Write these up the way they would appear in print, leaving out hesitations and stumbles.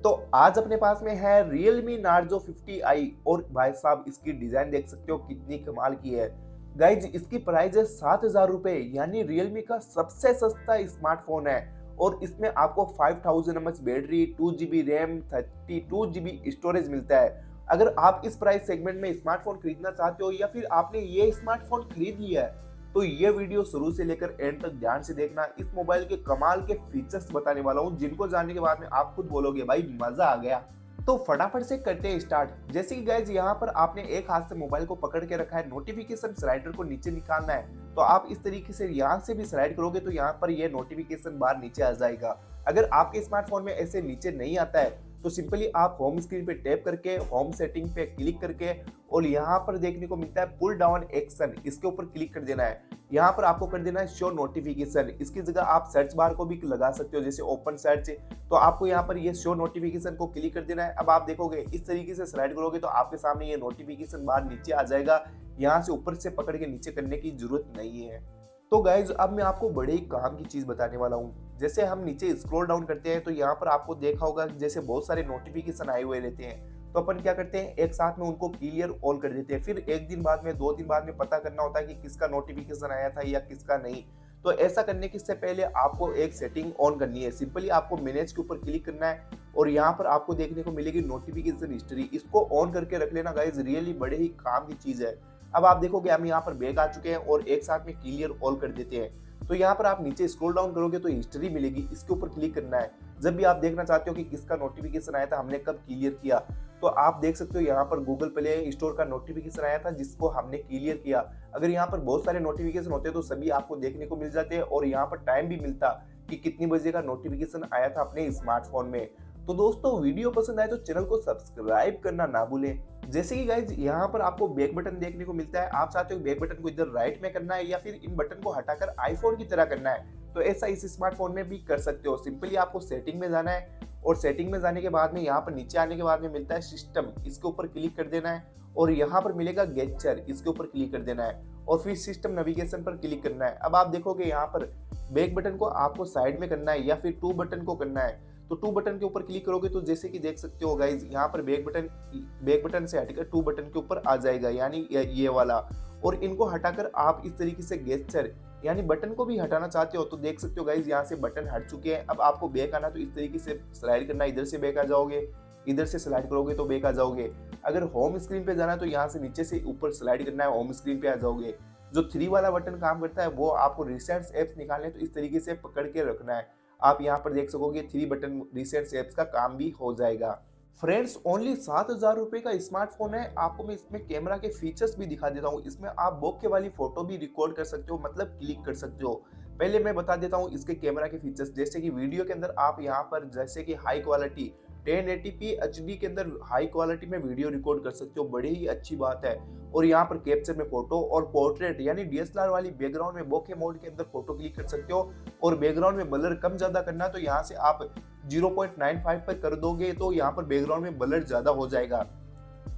तो आज अपने पास में है Realme Narzo 50i और भाई साहब इसकी डिजाइन देख सकते हो कितनी कमाल की है। गाइज इसकी प्राइस है 7,000 रुपए, यानी Realme का सबसे सस्ता स्मार्टफोन है। और इसमें आपको 5000 mAh battery, 2 GB RAM, 32 GB storage मिलता है। अगर आप इस प्राइस सेगमेंट में स्मार्टफोन खरीदना चाहते हो या फिर आपने ये स्मार्टफोन खरीद लिया है, तो ये वीडियो शुरू से लेकर एंड तक ध्यान से देखना। इस मोबाइल के कमाल के फीचर्स बताने वाला हूँ, जिनको जानने के बाद में आप खुद बोलोगे भाई मजा आ गया। तो फटाफट से करते हैं स्टार्ट। जैसे कि गाइज यहाँ पर आपने एक हाथ से मोबाइल को पकड़ के रखा है, नोटिफिकेशन स्लाइडर को नीचे निकालना है। तो आप इस तरीके से यहाँ से भी स्लाइड करोगे तो यहाँ पर ये नोटिफिकेशन बार नीचे आ जाएगा। अगर आपके स्मार्टफोन में ऐसे नीचे नहीं आता है तो सिंपली आप होम स्क्रीन पे टैप करके होम सेटिंग पे क्लिक करके और यहाँ पर देखने को मिलता है पुल डाउन एक्शन, इसके ऊपर क्लिक कर देना है। यहाँ पर आपको कर देना है शो नोटिफिकेशन, इसकी जगह आप सर्च बार को भी लगा सकते हो, जैसे ओपन सर्च। तो आपको यहाँ पर ये शो नोटिफिकेशन को क्लिक कर देना है। अब आप देखोगे इस तरीके से स्लाइड करोगे तो आपके सामने ये नोटिफिकेशन बार नीचे आ जाएगा। यहाँ से ऊपर से पकड़ के नीचे करने की जरूरत नहीं है। तो गाइज अब मैं आपको बड़े ही काम की चीज बताने वाला हूँ। जैसे हम नीचे स्क्रॉल डाउन करते हैं तो यहाँ पर आपको देखा होगा जैसे बहुत सारे नोटिफिकेशन आए हुए रहते हैं। तो अपन क्या करते हैं, एक साथ में उनको क्लियर ऑल कर देते हैं। फिर एक दिन बाद में, 2 दिन बाद में पता करना होता है कि किसका नोटिफिकेशन आया था या किसका नहीं। तो ऐसा करने के से पहले आपको एक सेटिंग ऑन करनी है। सिंपली आपको मैनेज के ऊपर क्लिक करना है और यहाँ पर आपको देखने को मिलेगी नोटिफिकेशन हिस्ट्री। इसको ऑन करके रख लेना गाइज, रियली बड़े ही काम की चीज है। अब आप देखोगे हम यहाँ पर बैक आ चुके हैं और एक साथ में क्लियर ऑल कर देते हैं। तो यहाँ पर आप नीचे स्क्रॉल डाउन करोगे तो हिस्ट्री मिलेगी, इसके ऊपर क्लिक करना है। जब भी आप देखना चाहते हो कि किसका नोटिफिकेशन आया था, हमने कब क्लियर किया, तो आप देख सकते हो यहाँ पर गूगल प्ले स्टोर का नोटिफिकेशन आया था जिसको हमने क्लियर किया। अगर यहाँ पर बहुत सारे नोटिफिकेशन होते तो सभी आपको देखने को मिल जाते हैं और यहाँ पर टाइम भी मिलता कि कितनी बजे का नोटिफिकेशन आया था अपने स्मार्टफोन में। तो दोस्तों वीडियो पसंद आए तो चैनल को सब्सक्राइब करना ना भूलें। जैसे कि गाइज यहाँ पर आपको बैक बटन देखने को मिलता है। आप चाहते हो बैक बटन को इधर राइट में करना है या फिर इन बटन को हटाकर आईफोन की तरह करना है, तो ऐसा इस स्मार्टफोन में भी कर सकते हो। सिंपली आपको सेटिंग में जाना है और सेटिंग में जाने के बाद में यहाँ पर नीचे आने के बाद में मिलता है सिस्टम, इसके ऊपर क्लिक कर देना है और यहाँ पर मिलेगा गेस्चर, इसके ऊपर क्लिक कर देना है और फिर सिस्टम नेविगेशन पर क्लिक करना है। अब आप देखोगे यहाँ पर बैक बटन को आपको साइड में करना है या फिर टू बटन को करना है। तो टू बटन के ऊपर क्लिक करोगे तो जैसे कि देख सकते हो गाइज यहाँ पर बैक बटन से हटकर टू बटन के ऊपर आ जाएगा, यानी ये वाला। और इनको हटाकर आप इस तरीके से गेस्चर यानी बटन को भी हटाना चाहते हो तो देख सकते हो गाइज यहाँ से बटन हट चुके हैं। अब आपको बैक आना तो इस तरीके से स्लाइड करना, इधर से बैक आ जाओगे, इधर से स्लाइड करोगे तो बैक आ जाओगे। अगर होम स्क्रीन पे जाना है तो यहाँ से नीचे से ऊपर स्लाइड करना है, होम स्क्रीन पे आ जाओगे। जो 3 वाला बटन काम करता है वो आपको रिसेंट एप्स निकालने तो इस तरीके से पकड़ के रखना है। आप यहाँ पर देख सकोगे 3 बटन रिसेंट एप्स का काम भी हो जाएगा। फ्रेंड्स ओनली 7,000 रुपए का स्मार्टफोन है। आपको मैं इसमें कैमरा के फीचर्स भी दिखा देता हूँ। इसमें आप बोके वाली फोटो भी रिकॉर्ड कर सकते हो, मतलब क्लिक कर सकते हो। पहले मैं बता देता हूँ इसके कैमरा के फीचर्स। जैसे कि वीडियो के अंदर आप यहाँ पर जैसे कि हाई क्वालिटी 1080p HD के अंदर हाई क्वालिटी में वीडियो रिकॉर्ड कर सकते हो, बड़ी ही अच्छी बात है। और यहाँ पर कैप्चर में फोटो और पोर्ट्रेट यानी DSLR वाली बैकग्राउंड में बोके मोड के अंदर फोटो क्लिक कर सकते हो। और बैकग्राउंड में ब्लर कम ज्यादा करना तो यहाँ से आप 0.95 पर कर दोगे तो यहाँ पर बैकग्राउंड में ब्लर ज्यादा हो जाएगा।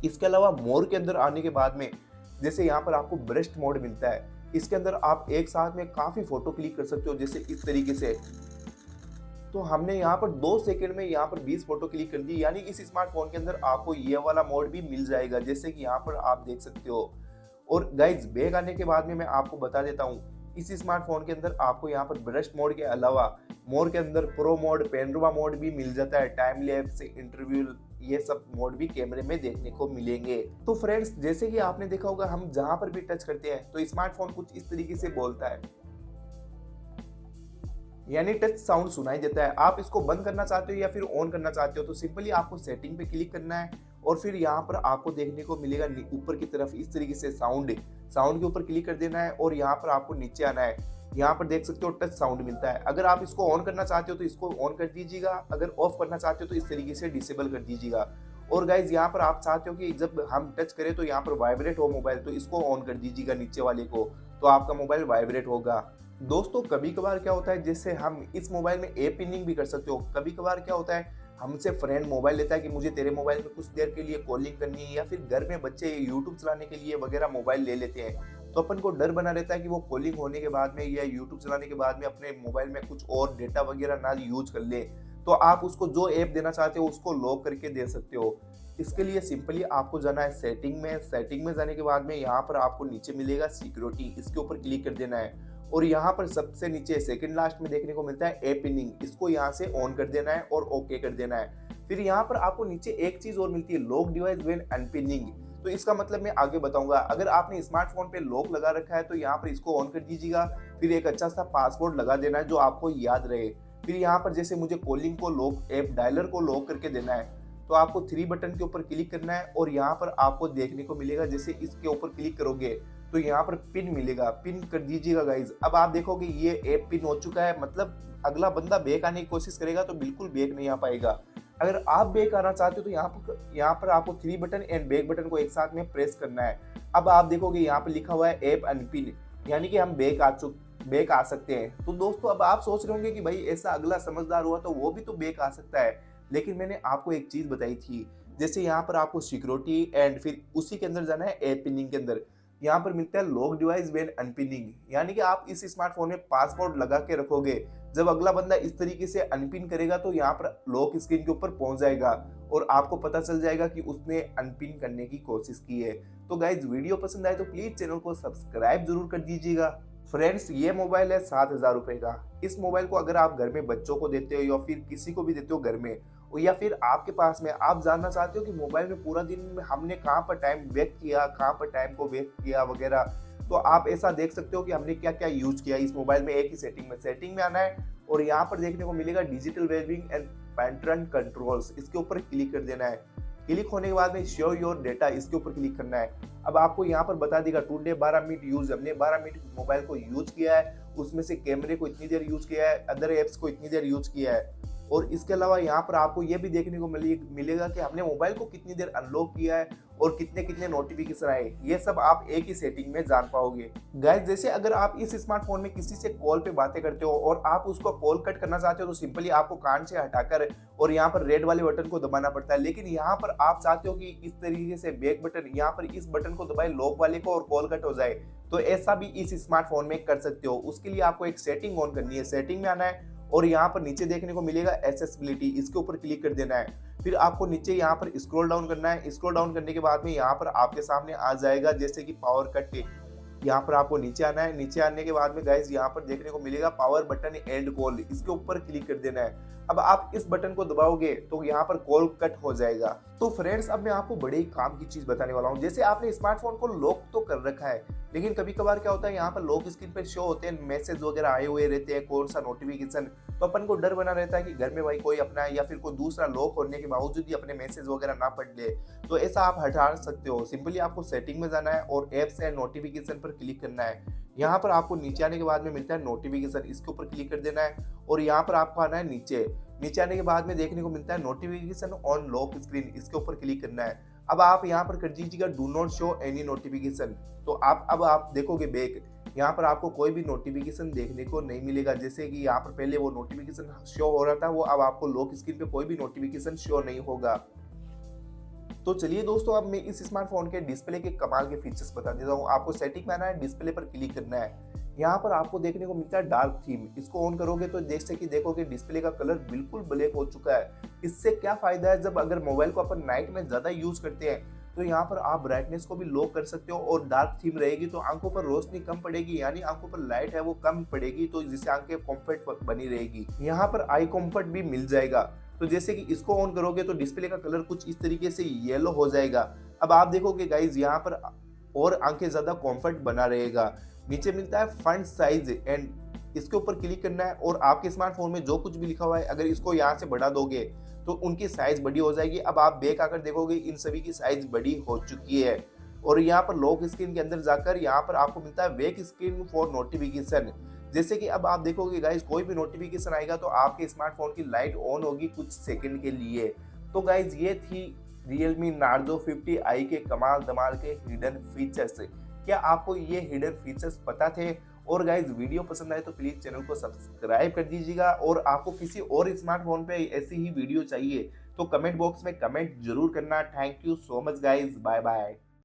इसके अलावा मोर के अंदर आने के बाद में जैसे यहाँ पर आपको ब्रेस्ट मोड मिलता है, इसके अंदर आप एक साथ में काफी फोटो क्लिक कर सकते हो, जैसे इस तरीके से। तो हमने यहाँ पर 2 सेकंड में यहाँ पर 20 फोटो क्लिक कर दी, यानी इस स्मार्टफोन के अंदर आपको ये वाला मोड भी मिल जाएगा, जैसे कि यहाँ पर आप देख सकते हो। और गाइज बैक आने के बाद में मैं आपको बता देता हूँ इस स्मार्टफोन के अंदर आपको यहाँ पर ब्रश मोड के अलावा मोड के अंदर प्रो मोड, पेनोरमा मोड भी मिल जाता है, टाइम लैप्स, इंटरव्यू, ये सब मोड भी कैमरे में देखने को मिलेंगे। तो फ्रेंड्स जैसे कि आपने देखा होगा हम जहां पर भी टच करते हैं तो स्मार्टफोन कुछ इस तरीके से बोलता है, यानी टच साउंड सुनाई देता है। आप इसको बंद करना चाहते हो या फिर ऑन करना चाहते हो तो सिंपली आपको सेटिंग पे क्लिक करना है और फिर यहाँ पर आपको देखने को मिलेगा ऊपर की तरफ इस तरीके से साउंड के ऊपर क्लिक कर देना है और यहाँ पर आपको नीचे आना है। यहाँ पर देख सकते हो टच साउंड मिलता है। अगर आप इसको ऑन करना चाहते हो तो इसको ऑन कर दीजिएगा, अगर ऑफ करना चाहते हो तो इस तरीके से डिसेबल कर दीजिएगा। और गाइज यहाँ पर आप चाहते हो कि जब हम टच करें तो यहाँ पर वाइब्रेट हो मोबाइल, तो इसको ऑन कर दीजिएगा नीचे वाले को, तो आपका मोबाइल वाइब्रेट होगा। दोस्तों कभी कभार क्या होता है, जैसे हम इस मोबाइल में ऐप पिनिंग भी कर सकते हो। कभी कभार क्या होता है हमसे फ्रेंड मोबाइल लेता है कि मुझे तेरे मोबाइल में कुछ देर के लिए कॉलिंग करनी है, या फिर घर में बच्चे यूट्यूब चलाने के लिए वगैरह मोबाइल ले लेते हैं। तो अपन को डर बना रहता है कि वो कॉलिंग होने के बाद में या यूट्यूब चलाने के बाद में अपने मोबाइल में कुछ और डेटा वगैरह ना यूज कर ले। तो आप उसको जो ऐप देना चाहते हो उसको लॉक करके दे सकते हो। इसके लिए सिंपली आपको जाना है सेटिंग में जाने के बाद में यहाँ पर आपको नीचे मिलेगा सिक्योरिटी, इसके ऊपर क्लिक कर देना है और यहाँ पर सबसे नीचे सेकंड लास्ट में देखने को मिलता है ऐप पिनिंग, इसको यहाँ से ऑन कर देना है और ओके कर देना है। फिर यहाँ पर आपको नीचे एक चीज और मिलती है, लॉक डिवाइस व्हेन अनपिनिंग। तो इसका मतलब मैं आगे बताऊंगा। अगर आपने स्मार्टफोन पे लॉक लगा रखा है तो यहाँ पर इसको ऑन कर दीजिएगा। फिर एक अच्छा सा पासवर्ड लगा देना है जो आपको याद रहे। फिर यहाँ पर जैसे मुझे कॉलिंग को लॉक, ऐप डायलर को लॉक करके देना है, तो आपको 3 बटन के ऊपर क्लिक करना है और यहाँ पर आपको देखने को मिलेगा, जैसे इसके ऊपर क्लिक करोगे तो यहाँ पर पिन मिलेगा, पिन कर दीजिएगा गाइज। अब आप देखोगे ये ऐप पिन हो चुका है, मतलब अगला बंदा बैक आने की कोशिश करेगा तो बिल्कुल बैक नहीं आ पाएगा। अगर आप बैक आना चाहते हो तो यहाँ पर आपको 3 बटन एंड बैक बटन को एक साथ में प्रेस करना है। अब आप देखोगे यहाँ पर लिखा हुआ है ऐप अनपिन, यानी कि हम बैक आ सकते हैं। तो दोस्तों अब आप सोच रहे होंगे कि भाई ऐसा अगला समझदार हुआ तो वो भी तो बैक आ सकता है, लेकिन मैंने आपको एक चीज बताई थी, जैसे यहाँ पर आपको सिक्योरिटी एंड फिर उसी के अंदर जाना है ऐप पिनिंग के अंदर। यहाँ पर मिलता है लॉक डिवाइस व्हेन अनपिनिंग, यानी कि आप इस स्मार्टफोन में पासवर्ड लगा के रखोगे, जब अगला बंदा इस तरीके से अनपिन करेगा तो यहाँ पर लॉक स्क्रीन के ऊपर पहुंच जाएगा और आपको पता चल जाएगा कि उसने अनपिन करने की कोशिश की है। तो गाइज वीडियो पसंद आए तो प्लीज चैनल को सब्सक्राइब जरूर कर दीजिएगा। फ्रेंड्स ये मोबाइल है 7,000 रुपए का। इस मोबाइल को अगर आप घर में बच्चों को देते हो या फिर किसी को भी देते हो घर में, या फिर आपके पास में आप जानना चाहते हो कि मोबाइल में पूरा दिन में हमने कहाँ पर टाइम वेस्ट किया, कहाँ पर टाइम को वेस्ट किया वगैरह, तो आप ऐसा देख सकते हो कि हमने क्या क्या यूज किया इस मोबाइल में। एक ही सेटिंग में आना है और यहाँ पर देखने को मिलेगा digital wellbeing and pattern controls, इसके ऊपर क्लिक कर देना है। क्लिक होने के बाद में शो योर डेटा, इसके ऊपर क्लिक करना है। अब आपको यहाँ पर बता देगा टुडे 12 मिनट यूज, हमने 12 मिनट मोबाइल को यूज किया है, उसमें से कैमरे को इतनी देर यूज किया है, अदर एप्स को इतनी देर यूज किया है। और इसके अलावा यहाँ पर आपको ये भी देखने को मिलेगा कि हमने मोबाइल को कितनी देर अनलॉक किया है और कितने कितने नोटिफिकेशन आए, ये सब आप एक ही सेटिंग में जान पाओगे। गाइस जैसे अगर आप इस स्मार्टफोन में किसी से कॉल पे बातें करते हो और आप उसको कॉल कट करना चाहते हो तो सिंपली आपको कान से हटाकर और यहाँ पर रेड वाले बटन को दबाना पड़ता है, लेकिन यहाँ पर आप चाहते हो कि इस तरीके से बैक बटन, यहाँ पर इस बटन को दबाए लॉक वाले को और कॉल कट हो जाए, तो ऐसा भी इस स्मार्टफोन में कर सकते हो। उसके लिए आपको एक सेटिंग ऑन करनी है, सेटिंग में आना है और यहाँ पर नीचे देखने को मिलेगा एक्सेसिबिलिटी, इसके ऊपर क्लिक कर देना है। फिर आपको नीचे यहाँ पर स्क्रॉल डाउन करना है। स्क्रॉल डाउन करने के बाद में यहाँ पर आपके सामने आ जाएगा जैसे कि पावर कट, यहाँ पर आपको नीचे आना है। नीचे आने के बाद में गाइस यहाँ पर देखने को मिलेगा पावर बटन एंड कॉल, इसके ऊपर क्लिक कर देना है। अब आप इस बटन को दबाओगे तो यहाँ पर कॉल कट हो जाएगा। तो फ्रेंड्स अब मैं आपको बड़े ही काम की चीज बताने वाला हूँ। जैसे आपने स्मार्टफोन को लॉक तो कर रखा है, लेकिन कभी कभार क्या होता है यहाँ पर लॉक स्क्रीन पे शो होते हैं, मैसेज वगैरह आए हुए रहते हैं, कौन सा नोटिफिकेशन, तो अपन को डर बना रहता है कि घर में भाई कोई अपना है या फिर कोई दूसरा लॉक होने के बावजूद भी अपने मैसेज वगैरह ना पढ़ ले। तो ऐसा आप हटा सकते हो। सिंपली आपको सेटिंग में जाना है और एप्स एंड नोटिफिकेशन पर क्लिक करना है। यहाँ पर आपको नीचे आने के बाद में मिलता है नोटिफिकेशन, इसके ऊपर क्लिक कर देना है और यहाँ पर आपको आना है नीचे आने के बाद में देखने को मिलता है नोटिफिकेशन ऑन लॉक स्क्रीन, इसके ऊपर क्लिक करना है। अब आप यहाँ पर कर दीजिएगा do not show any notification, तो आप देखोगे बैक, यहाँ पर आपको कोई भी नोटिफिकेशन देखने को नहीं मिलेगा। जैसे कि यहाँ पर पहले वो नोटिफिकेशन शो हो रहा था, वो अब आपको लॉक स्क्रीन पे कोई भी नोटिफिकेशन शो नहीं होगा। तो चलिए दोस्तों अब मैं इस स्मार्टफोन के डिस्प्ले के कमाल के फीचर्स बता देता हूँ। आपको सेटिंग में आना है, डिस्प्ले पर क्लिक करना है। यहाँ पर आपको देखने को मिलता है डार्क थीम, इसको ऑन करोगे तो जैसे कि देखोगे डिस्प्ले का कलर बिल्कुल ब्लैक हो चुका है। इससे क्या फायदा है, जब अगर मोबाइल को अपन नाइट में ज्यादा यूज करते हैं तो यहाँ पर आप ब्राइटनेस को भी लो कर सकते हो और डार्क थीम रहेगी तो आंखों पर रोशनी कम पड़ेगी, यानी आंखों पर लाइट है वो कम पड़ेगी, तो जिससे आंखें कंफर्ट बनी रहेगी। यहाँ पर आई कंफर्ट भी मिल जाएगा। तो जैसे कि इसको ऑन करोगे तो डिस्प्ले का कलर कुछ इस तरीके से येलो हो जाएगा। अब आप देखोगे गाइज यहाँ पर और आंखें ज्यादा कंफर्ट बना रहेगा। नीचे मिलता है फंट साइज एंड, इसके ऊपर क्लिक करना है और आपके स्मार्टफोन में जो कुछ भी लिखा हुआ है अगर इसको यहाँ से बढ़ा दोगे तो उनकी साइज बड़ी हो जाएगी। अब आप बैक आकर देखोगे इन सभी की साइज बड़ी हो चुकी है। और यहाँ पर लॉक स्क्रीन के अंदर जाकर यहाँ पर आपको मिलता है वेक स्क्रीन फॉर नोटिफिकेशन। जैसे कि अब आप देखोगे गाइज कोई भी नोटिफिकेशन आएगा तो आपके स्मार्टफोन की लाइट ऑन होगी कुछ सेकंड के लिए। तो गाइज ये थी Realme Narzo 50i के कमाल धमाल के हिडन फीचर्स। क्या आपको ये हिडन फीचर्स पता थे? और गाइज वीडियो पसंद आए तो प्लीज चैनल को सब्सक्राइब कर दीजिएगा। और आपको किसी और स्मार्टफोन पे ऐसी ही वीडियो चाहिए तो कमेंट बॉक्स में कमेंट जरूर करना। Thank you so much guys, bye bye.